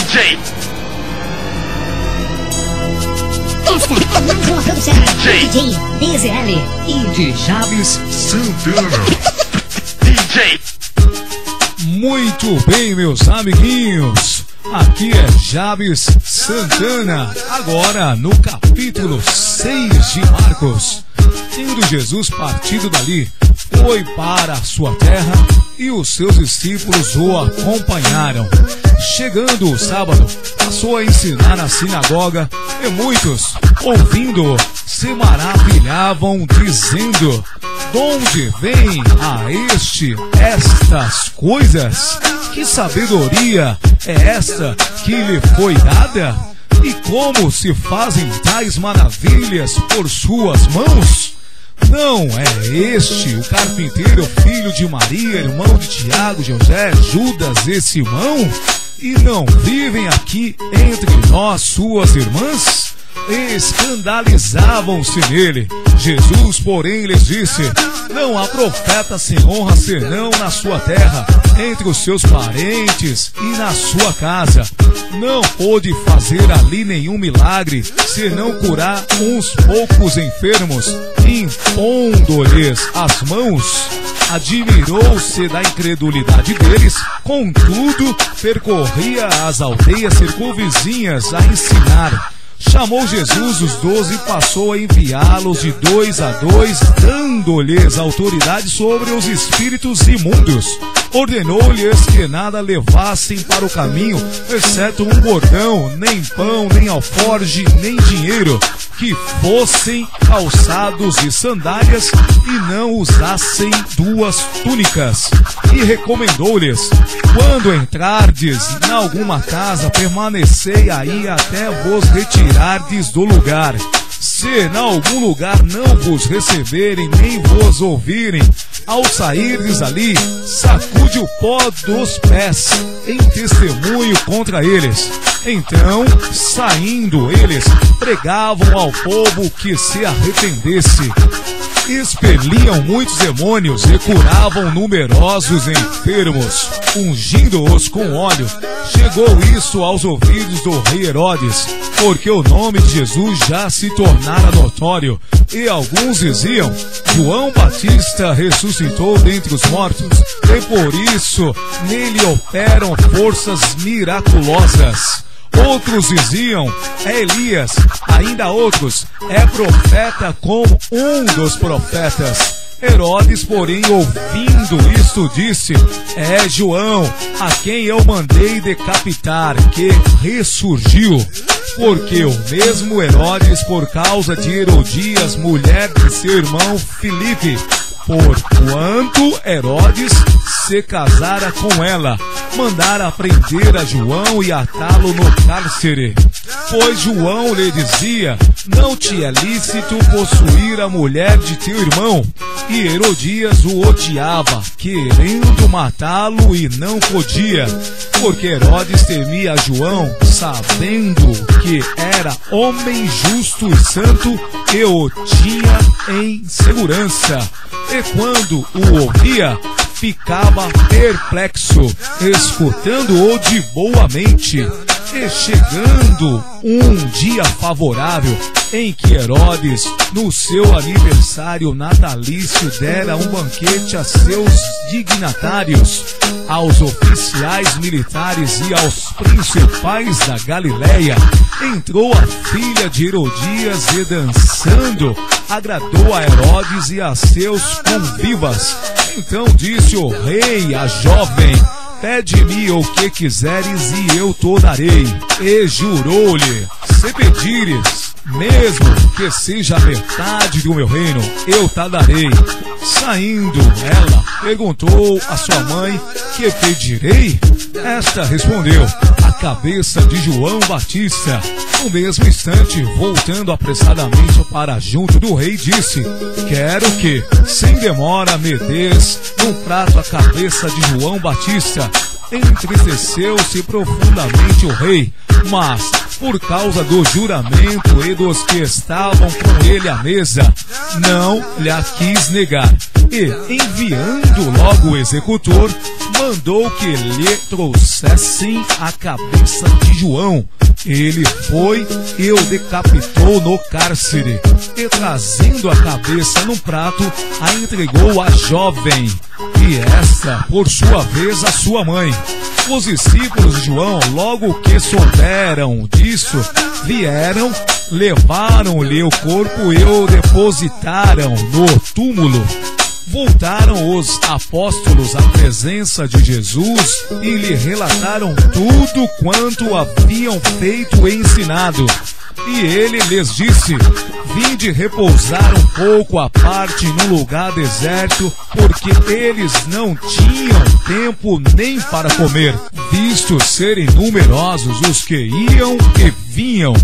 DJ. Esta é mais uma produção de DJ DZL e de Jabes Santana. DJ. Muito bem, meus amiguinhos. Aqui é Jabes Santana. Agora no capítulo 6 de Marcos. Tendo Jesus partido dali, foi para a sua terra e os seus discípulos o acompanharam. Chegando o sábado, passou a ensinar na sinagoga e muitos, ouvindo-o, se maravilhavam, dizendo: de onde vem a estas coisas? Que sabedoria é esta que lhe foi dada? E como se fazem tais maravilhas por suas mãos? Não é este o carpinteiro, filho de Maria, irmão de Tiago, José, Judas e Simão? E não vivem aqui entre nós suas irmãs? Escandalizavam-se nele. Jesus, porém, lhes disse: não há profeta sem honra senão na sua terra, entre os seus parentes e na sua casa. Não pôde fazer ali nenhum milagre, senão curar uns poucos enfermos, impondo-lhes as mãos. Admirou-se da incredulidade deles, contudo, percorria as aldeias circunvizinhas a ensinar. Chamou Jesus os 12 e passou a enviá-los de 2 a 2, dando-lhes autoridade sobre os espíritos imundos. Ordenou-lhes que nada levassem para o caminho, exceto um bordão, nem pão, nem alforge, nem dinheiro, que fossem calçados e sandálias e não usassem 2 túnicas. E recomendou-lhes: quando entrardes em alguma casa, permanecei aí até vos retirardes do lugar. Se em algum lugar não vos receberem, nem vos ouvirem, ao sairdes ali, sacude o pó dos pés, em testemunho contra eles. Então, saindo eles, pregavam ao povo que se arrependesse. Expeliam muitos demônios e curavam numerosos enfermos, ungindo-os com óleo. Chegou isso aos ouvidos do rei Herodes, porque o nome de Jesus já se tornara notório. E alguns diziam: João Batista ressuscitou dentre os mortos, e por isso nele operam forças miraculosas. Outros diziam: é Elias. Ainda outros: é profeta como um dos profetas. Herodes, porém, ouvindo isto, disse: é João, a quem eu mandei decapitar, que ressurgiu. Porque o mesmo Herodes, por causa de Herodias, mulher de seu irmão Filipe, porquanto Herodes se casara com ela, mandara prender a João e atá-lo no cárcere. Pois João lhe dizia: não te é lícito possuir a mulher de teu irmão. E Herodias o odiava, querendo matá-lo, e não podia, porque Herodes temia João, sabendo que era homem justo e santo, e o tinha em segurança. E quando o ouvia, ficava perplexo, escutando-o de boa mente. E chegando um dia favorável, em que Herodes, no seu aniversário natalício, dera um banquete a seus dignatários, aos oficiais militares e aos principais da Galileia, entrou a filha de Herodias e, dançando, agradou a Herodes e a seus convivas. Então disse o rei à jovem: pede-me o que quiseres e eu te darei. E jurou-lhe: se pedires, mesmo que seja a metade do meu reino, eu te darei. Saindo ela, perguntou à sua mãe: que pedirei? Esta respondeu: a cabeça de João Batista. No mesmo instante, voltando apressadamente para junto do rei, disse: quero que, sem demora, me des num prato a cabeça de João Batista. Entristeceu-se profundamente o rei, mas, por causa do juramento e dos que estavam com ele à mesa, não lhe quis negar. E, enviando logo o executor, mandou que lhe trouxessem a cabeça de João. Ele foi e o decapitou no cárcere, e trazendo a cabeça num prato, a entregou à jovem, e esta, por sua vez, a sua mãe. Os discípulos de João, logo que souberam disso, vieram, levaram-lhe o corpo e o depositaram no túmulo. Voltaram os apóstolos à presença de Jesus e lhe relataram tudo quanto haviam feito e ensinado. E ele lhes disse: vinde repousar um pouco à parte num lugar deserto, porque eles não tinham tempo nem para comer, visto serem numerosos os que iam e vinham.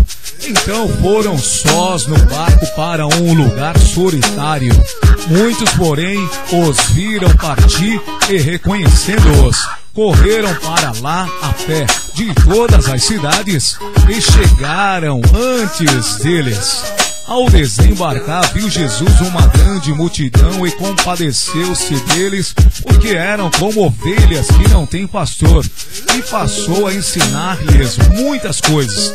Então foram sós no barco para um lugar solitário. Muitos, porém, os viram partir e, reconhecendo-os, correram para lá a pé de todas as cidades e chegaram antes deles. Ao desembarcar, viu Jesus uma grande multidão e compadeceu-se deles, porque eram como ovelhas que não têm pastor, e passou a ensinar-lhes muitas coisas.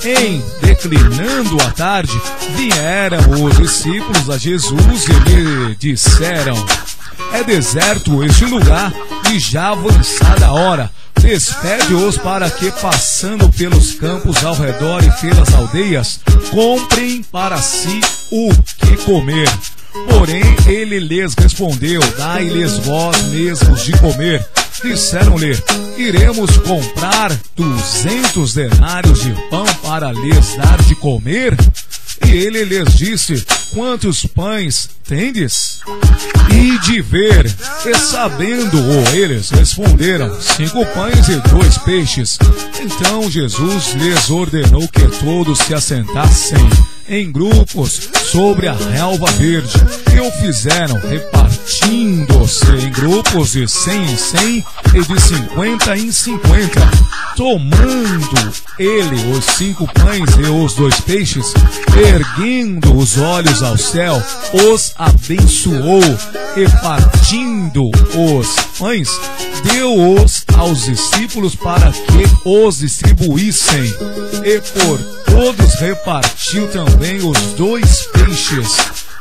Em declinando a tarde, vieram os discípulos a Jesus e lhe disseram: é deserto este lugar e já avançada a hora. Despede-os para que, passando pelos campos ao redor e pelas aldeias, comprem para si o que comer. Porém, ele lhes respondeu: dai-lhes vós mesmos de comer. Disseram-lhe: iremos comprar 200 denários de pão para lhes dar de comer? E ele lhes disse: quantos pães tendes? E de ver, e sabendo-o, eles responderam: 5 pães e 2 peixes. Então Jesus lhes ordenou que todos se assentassem em grupos sobre a relva verde, e o fizeram, repartindo-se em grupos de 100 em 100 e de 50 em 50. Tomando ele os 5 pães e os 2 peixes, erguendo os olhos ao céu, os abençoou, e partindo os pães, deu-os aos discípulos para que os distribuíssem, e por todos repartiu também os 2 peixes.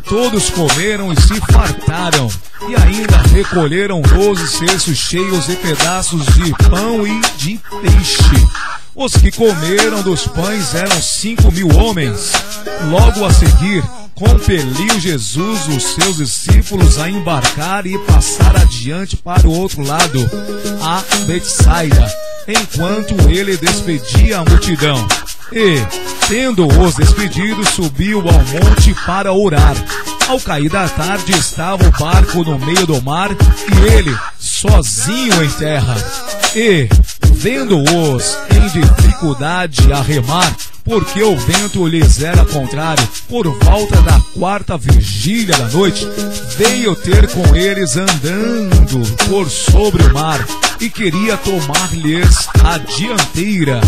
Todos comeram e se fartaram, e ainda recolheram 12 cestos cheios de pedaços de pão e de peixe. Os que comeram dos pães eram 5.000 homens. Logo a seguir, compeliu Jesus os seus discípulos a embarcar e passar adiante para o outro lado, a Betsaida, enquanto ele despedia a multidão. E, tendo-os despedido, subiu ao monte para orar. Ao cair da tarde, estava o barco no meio do mar, e ele sozinho em terra. E, vendo-os em dificuldade a remar, porque o vento lhes era contrário, por volta da 4ª vigília da noite, veio ter com eles andando por sobre o mar, e queria tomar-lhes a dianteira.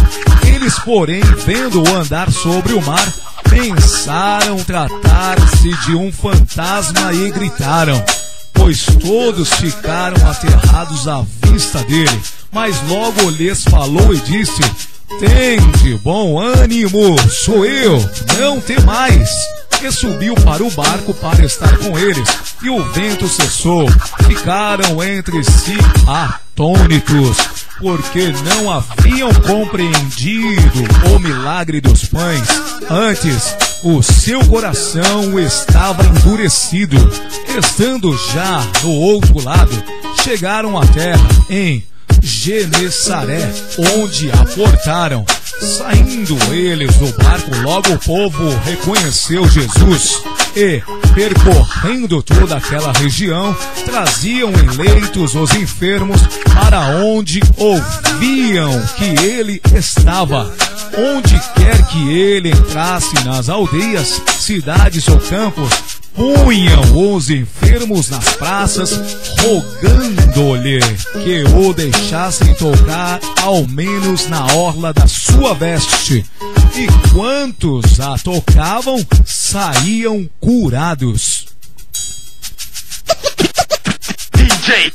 Eles, porém, vendo-o andar sobre o mar, pensaram tratar-se de um fantasma e gritaram, pois todos ficaram aterrados à vista dele. Mas logo lhes falou e disse: tende bom ânimo, sou eu, não temais. E subiu para o barco para estar com eles, e o vento cessou. Ficaram entre si atônitos, porque não haviam compreendido o milagre dos pães. Antes, o seu coração estava endurecido. Estando já no outro lado, chegaram à terra em Genesaré, onde aportaram. Saindo eles do barco, logo o povo reconheceu Jesus e, percorrendo toda aquela região, traziam em leitos os enfermos para onde ouviam que ele estava. Onde quer que ele entrasse, nas aldeias, cidades ou campos, punham os enfermos nas praças, rogando-lhe que o deixassem tocar ao menos na orla da sua veste. E quantos a tocavam, saíam curados. DJ